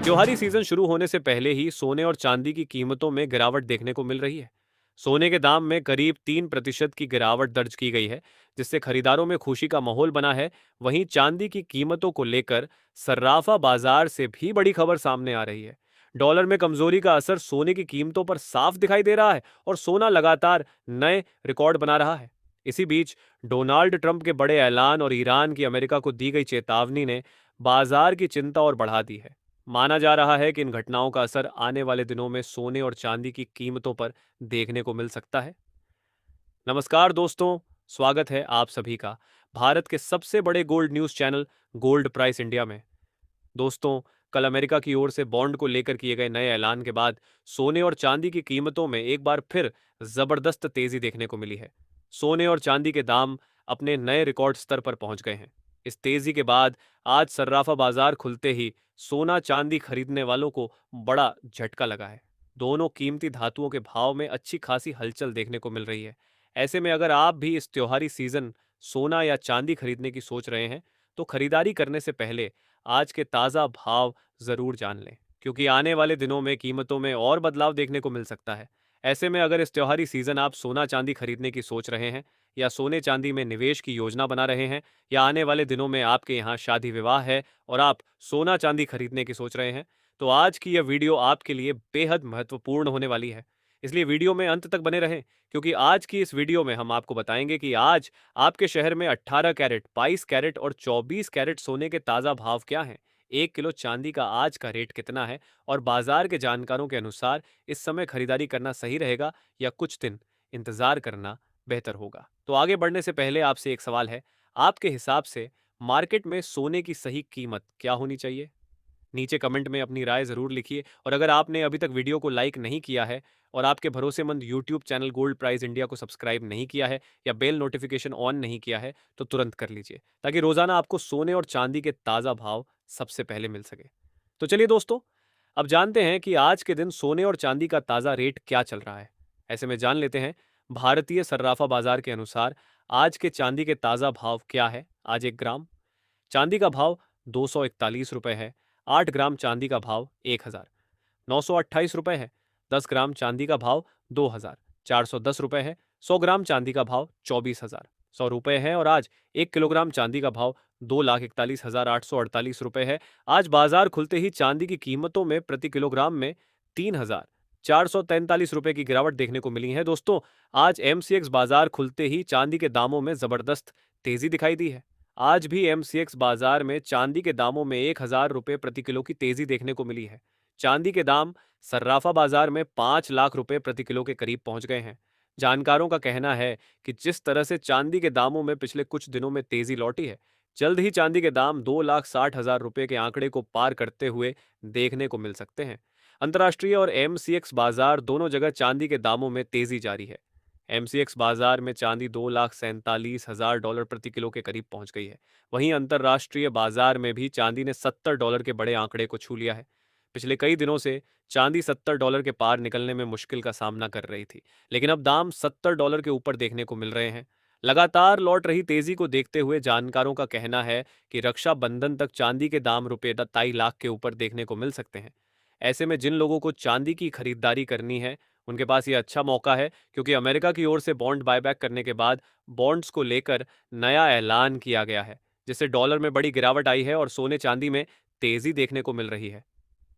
त्योहारी सीजन शुरू होने से पहले ही सोने और चांदी की कीमतों में गिरावट देखने को मिल रही है। सोने के दाम में करीब 3% की गिरावट दर्ज की गई है, जिससे खरीदारों में खुशी का माहौल बना है। वहीं चांदी की कीमतों को लेकर सर्राफा बाजार से भी बड़ी खबर सामने आ रही है। डॉलर में कमजोरी का असर सोने की कीमतों पर साफ दिखाई दे रहा है और सोना लगातार नए रिकॉर्ड बना रहा है। इसी बीच डोनाल्ड ट्रंप के बड़े ऐलान और ईरान की अमेरिका को दी गई चेतावनी ने बाजार की चिंता और बढ़ा दी है। माना जा रहा है कि इन घटनाओं का असर आने वाले दिनों में सोने और चांदी की कीमतों पर देखने को मिल सकता है। नमस्कार दोस्तों, स्वागत है आप सभी का भारत के सबसे बड़े gold news channel gold price India में। दोस्तों, कल अमेरिका की ओर से बॉन्ड को लेकर किए गए नए ऐलान के बाद सोने और चांदी की कीमतों में एक बार फिर जबरदस्त तेजी देखने को मिली है। सोने और चांदी के दाम अपने नए रिकॉर्ड स्तर पर पहुंच गए हैं। इस तेजी के बाद आज सर्राफा बाजार खुलते ही सोना चांदी खरीदने वालों को बड़ा झटका लगा है। दोनों कीमती धातुओं के भाव में अच्छी खासी हलचल देखने को मिल रही है। ऐसे में अगर आप भी इस त्योहारी सीजन सोना या चांदी खरीदने की सोच रहे हैं, तो खरीदारी करने से पहले आज के ताज़ा भाव ज़रूर जान लें, क्योंकि आने वाले दिनों में कीमतों में और बदलाव देखने को मिल सकता है। ऐसे में अगर इस त्योहारी सीजन आप सोना चांदी खरीदने की सोच रहे हैं, या सोने चांदी में निवेश की योजना बना रहे हैं, या आने वाले दिनों में आपके यहाँ शादी विवाह है और आप सोना चांदी खरीदने की सोच रहे हैं, तो आज की यह वीडियो आपके लिए बेहद महत्वपूर्ण होने वाली है। इसलिए वीडियो में अंत तक बने रहें, क्योंकि आज की इस वीडियो में हम आपको बताएंगे कि आज आपके शहर में 18 कैरेट, 22 कैरेट और 24 कैरेट सोने के ताज़ा भाव क्या हैं, 1 किलो चांदी का आज का रेट कितना है, और बाजार के जानकारों के अनुसार इस समय खरीदारी करना सही रहेगा या कुछ दिन इंतजार करना बेहतर होगा। तो आगे बढ़ने से पहले आपसे एक सवाल है, आपके हिसाब से मार्केट में सोने की सही कीमत क्या होनी चाहिए? नीचे कमेंट में अपनी राय ज़रूर लिखिए, और अगर आपने अभी तक वीडियो को लाइक नहीं किया है और आपके भरोसेमंद YouTube channel gold price India को सब्सक्राइब नहीं किया है या बेल नोटिफिकेशन ऑन नहीं किया है, तो तुरंत कर लीजिए, ताकि रोज़ाना आपको सोने और चांदी के ताज़ा भाव सबसे पहले मिल सके। तो चलिए दोस्तों, अब जानते हैं कि आज के दिन सोने और चांदी का ताज़ा रेट क्या चल रहा है। ऐसे में जान लेते हैं भारतीय सर्राफा बाजार के अनुसार आज के चांदी के ताज़ा भाव क्या है। आज 1 ग्राम चांदी का भाव 241 रुपये है। 8 ग्राम चांदी का भाव 1,928 रुपये है। 10 ग्राम चांदी का भाव 2,410 रुपये है। 100 ग्राम चांदी का भाव 24,100 रुपये है। और आज 1 किलोग्राम चांदी का भाव 2,41,848 रुपये है। आज बाजार खुलते ही चांदी की कीमतों में प्रति किलोग्राम में 3,443 रुपये की गिरावट देखने को मिली है। दोस्तों, आज एमसीएक्स बाजार खुलते ही चांदी के दामों में जबरदस्त तेजी दिखाई दी है। आज भी एमसीएक्स बाजार में चांदी के दामों में 1,000 रुपये प्रति किलो की तेजी देखने को मिली है। चांदी के दाम सर्राफा बाजार में 5 लाख रुपए प्रति किलो के करीब पहुंच गए हैं। जानकारों का कहना है कि जिस तरह से चांदी के दामों में पिछले कुछ दिनों में तेजी लौटी है, जल्द ही चांदी के दाम 2,60,000 रुपये के आंकड़े को पार करते हुए देखने को मिल सकते हैं। अंतर्राष्ट्रीय और एमसीएक्स बाजार दोनों जगह चांदी के दामों में तेजी जारी है। एमसीएक्स बाजार में चांदी 2,47,000 डॉलर प्रति किलो के करीब पहुंच गई है। वहीं अंतर्राष्ट्रीय बाजार में भी चांदी ने $70 के बड़े आंकड़े को छू लिया है। पिछले कई दिनों से चांदी $70 के पार निकलने में मुश्किल का सामना कर रही थी, लेकिन अब दाम $70 के ऊपर देखने को मिल रहे हैं। लगातार लौट रही तेजी को देखते हुए जानकारों का कहना है कि रक्षाबंधन तक चांदी के दाम रुपये 2.5 लाख के ऊपर देखने को मिल सकते हैं। ऐसे में जिन लोगों को चांदी की खरीदारी करनी है, उनके पास ये अच्छा मौका है, क्योंकि अमेरिका की ओर से बॉन्ड बायबैक करने के बाद बॉन्ड्स को लेकर नया ऐलान किया गया है, जिससे डॉलर में बड़ी गिरावट आई है और सोने चांदी में तेजी देखने को मिल रही है।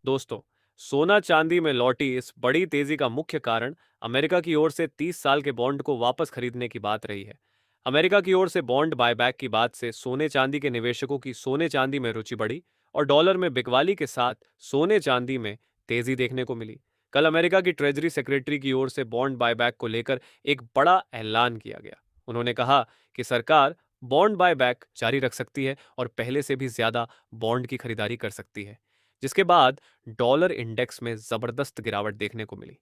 दोस्तों, सोना चांदी में लौटी इस बड़ी तेजी का मुख्य कारण अमेरिका की ओर से 30 साल के बॉन्ड को वापस खरीदने की बात रही है। अमेरिका की ओर से बॉन्ड बायबैक की बात से सोने चांदी के निवेशकों की सोने चांदी में रुचि बढ़ी और डॉलर में बिकवाली के साथ सोने चांदी में तेजी देखने को मिली। कल अमेरिका की ट्रेजरी सेक्रेटरी की ओर से बॉन्ड बायबैक को लेकर एक बड़ा ऐलान किया गया। उन्होंने कहा कि सरकार बॉन्ड बायबैक जारी रख सकती है और पहले से भी ज्यादा बॉन्ड की खरीदारी कर सकती है, जिसके बाद डॉलर इंडेक्स में जबरदस्त गिरावट देखने को मिली।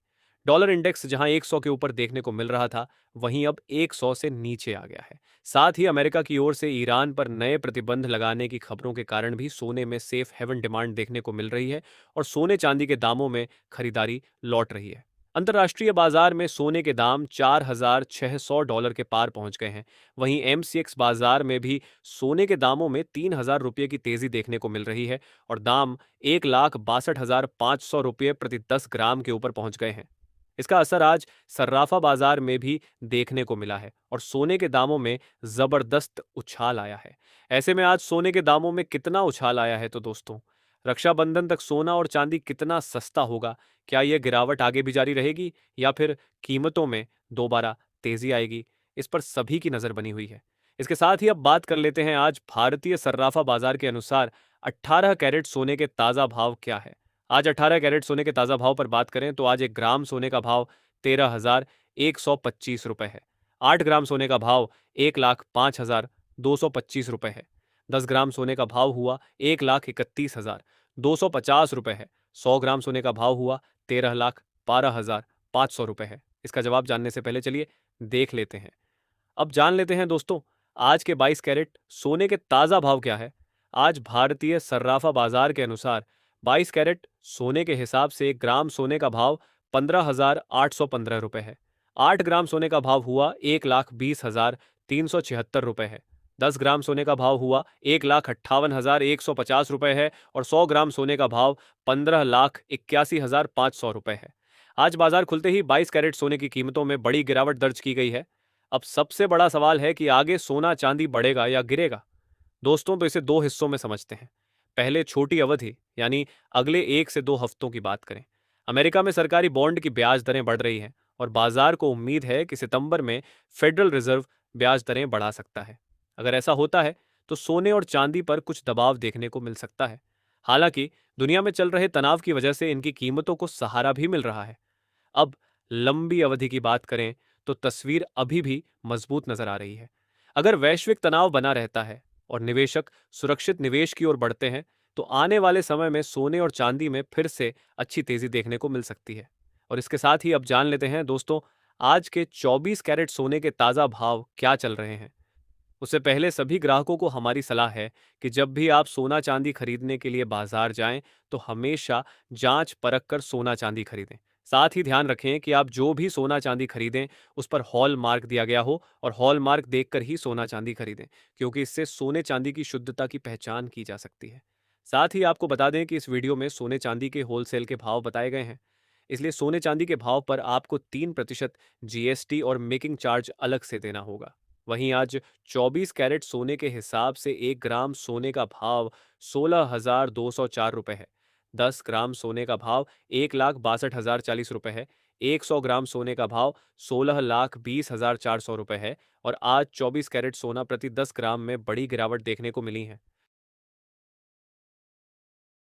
डॉलर इंडेक्स जहां 100 के ऊपर देखने को मिल रहा था, वहीं अब 100 से नीचे आ गया है। साथ ही अमेरिका की ओर से ईरान पर नए प्रतिबंध लगाने की खबरों के कारण भी सोने में सेफ हेवन डिमांड देखने को मिल रही है और सोने चांदी के दामों में खरीदारी लौट रही है। अंतर्राष्ट्रीय बाजार में सोने के दाम $4,600 के पार पहुंच गए हैं। वहीं एमसीएक्स बाजार में भी सोने के दामों में ₹3,000 की तेजी देखने को मिल रही है और दाम 1,62,500 प्रति 10 ग्राम के ऊपर पहुंच गए हैं। इसका असर आज सर्राफा बाजार में भी देखने को मिला है और सोने के दामों में जबरदस्त उछाल आया है। ऐसे में आज सोने के दामों में कितना उछाल आया है तो दोस्तों, रक्षाबंधन तक सोना और चांदी कितना सस्ता होगा? क्या यह गिरावट आगे भी जारी रहेगी या फिर कीमतों में दोबारा तेजी आएगी? इस पर सभी की नजर बनी हुई है। इसके साथ ही अब बात कर लेते हैं आज भारतीय सर्राफा बाजार के अनुसार 18 कैरेट सोने के ताजा भाव क्या है। आज 18 कैरेट सोने के ताजा भाव पर बात करें तो आज 1 ग्राम सोने का भाव 13,125 रुपए है। 8 ग्राम सोने का भाव 1,05,225 रुपए है। 10 ग्राम सोने का भाव हुआ 1,31,250 रुपए है। 100 ग्राम सोने का भाव हुआ 13,12,500 रुपए है। इसका जवाब जानने से पहले चलिए देख लेते हैं। अब जान लेते हैं दोस्तों, आज के 22 कैरेट सोने के ताजा भाव क्या है। आज भारतीय सर्राफा बाजार के अनुसार 22 कैरेट सोने के हिसाब से 1 ग्राम सोने का भाव 15,815 रुपए है। 8 ग्राम सोने का भाव हुआ 1,20,376 रुपए है। 10 ग्राम सोने का भाव हुआ 1,58,150 रुपए है और 100 ग्राम सोने का भाव 15,81,500 रुपए है। आज बाजार खुलते ही 22 कैरेट सोने की कीमतों में बड़ी गिरावट दर्ज की गई है। अब सबसे बड़ा सवाल है कि आगे सोना चांदी बढ़ेगा या गिरेगा। दोस्तों, तो इसे दो हिस्सों में समझते हैं। पहले छोटी अवधि यानी अगले 1 से 2 हफ्तों की बात करें। अमेरिका में सरकारी बॉन्ड की ब्याज दरें बढ़ रही हैं और बाजार को उम्मीद है कि सितंबर में फेडरल रिजर्व ब्याज दरें बढ़ा सकता है। अगर ऐसा होता है तो सोने और चांदी पर कुछ दबाव देखने को मिल सकता है। हालांकि दुनिया में चल रहे तनाव की वजह से इनकी कीमतों को सहारा भी मिल रहा है। अब लंबी अवधि की बात करें तो तस्वीर अभी भी मजबूत नजर आ रही है। अगर वैश्विक तनाव बना रहता है और निवेशक सुरक्षित निवेश की ओर बढ़ते हैं तो आने वाले समय में सोने और चांदी में फिर से अच्छी तेजी देखने को मिल सकती है। और इसके साथ ही अब जान लेते हैं दोस्तों, आज के 24 कैरेट सोने के ताजा भाव क्या चल रहे हैं। उससे पहले सभी ग्राहकों को हमारी सलाह है कि जब भी आप सोना चांदी खरीदने के लिए बाजार जाएं तो हमेशा जांच परख कर सोना चांदी खरीदें। साथ ही ध्यान रखें कि आप जो भी सोना चांदी खरीदें उस पर हॉल मार्क दिया गया हो और हॉल मार्क देखकर ही सोना चांदी खरीदें, क्योंकि इससे सोने चांदी की शुद्धता की पहचान की जा सकती है। साथ ही आपको बता दें कि इस वीडियो में सोने चांदी के होलसेल के भाव बताए गए हैं, इसलिए सोने चांदी के भाव पर आपको 3% जीएसटी और मेकिंग चार्ज अलग से देना होगा। वहीं आज 24 कैरेट सोने के हिसाब से 1 ग्राम सोने का भाव 16,204 रुपए है। 10 ग्राम सोने का भाव 1,62,040 रुपए है। 100 ग्राम सोने का भाव 16,20,400 रुपए है और आज 24 कैरेट सोना प्रति 10 ग्राम में बड़ी गिरावट देखने को मिली है।